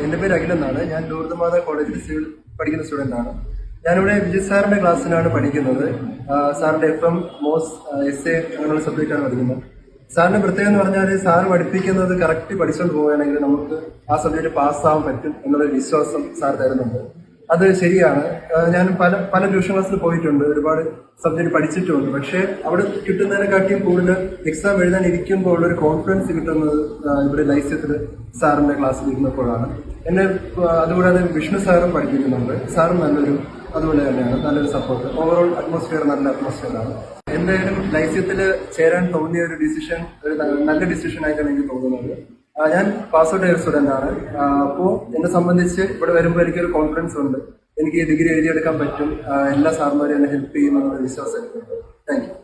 എൻ്റെ പേര് അഖിൽ എന്നാണ്. ഞാൻ ലൂർദ് കോളേജിൽ സിവിൽ പഠിക്കുന്ന സ്റ്റുഡൻ്റ് ആണ്. ഞാനിവിടെ വിജയ് സാറിൻ്റെ ക്ലാസ്സിലാണ് പഠിക്കുന്നത്. സാറിൻ്റെ FM, MOS, SA അങ്ങനെയുള്ള സബ്ജക്റ്റാണ് പഠിക്കുന്നത്. സാറിൻ്റെ പ്രത്യേകം എന്ന് പറഞ്ഞാൽ സാറ് പഠിപ്പിക്കുന്നത് കറക്റ്റ് പഠിച്ചുകൊണ്ട് പോവുകയാണെങ്കിൽ നമുക്ക് ആ സബ്ജക്റ്റ് പാസ്സാവാൻ പറ്റും എന്നുള്ളൊരു വിശ്വാസം സാർ തരുന്നുണ്ട്. അത് ശരിയാണ്. ഞാൻ പല ട്യൂഷൻ ക്ലാസ്സിൽ പോയിട്ടുണ്ട്, ഒരുപാട് സബ്ജക്ട് പഠിച്ചിട്ടുണ്ട്. പക്ഷേ അവിടെ കിട്ടുന്നതിനെക്കാട്ടിയും കൂടുതൽ എക്സാം എഴുതാൻ ഇരിക്കുമ്പോൾ ഉള്ളൊരു കോൺഫിഡൻസ് കിട്ടുന്നത് ഇവിടെ ലൈസ്യത്തിൽ സാറിന്റെ ക്ലാസ്സിൽ ഇരുന്നപ്പോഴാണ്. എന്നെ അതുകൂടാതെ വിഷ്ണു സാറും പഠിപ്പിക്കുന്നുണ്ട്. സാറും അതുപോലെ തന്നെയാണ്, നല്ലൊരു സപ്പോർട്ട്. ഓവറോൾ അറ്റ്മോസ്ഫിയർ നല്ല അറ്റ്മോസ്ഫിയറാണ്. എന്തായാലും ലൈസ്യത്തിൽ ചേരാൻ തോന്നിയ ഒരു ഡിസിഷൻ ഒരു നല്ല ഡിസിഷൻ ആയിട്ടാണ് എനിക്ക് തോന്നുന്നത്. ഞാൻ പാസ് ഔട്ട് ആയ സ്റ്റുഡൻ്റ് ആണ്. അപ്പോൾ എന്നെ സംബന്ധിച്ച് ഇവിടെ വരുമ്പോൾ എനിക്കൊരു കോൺഫിഡൻസ് ഉണ്ട്. എനിക്ക് ഈ ഡിഗ്രി എഴുതിയെടുക്കാൻ പറ്റും. എല്ലാ സാർമാരും എന്നെ ഹെൽപ്പ് ചെയ്യുമെന്നുള്ള വിശ്വാസം എനിക്കുണ്ട്. Thank you.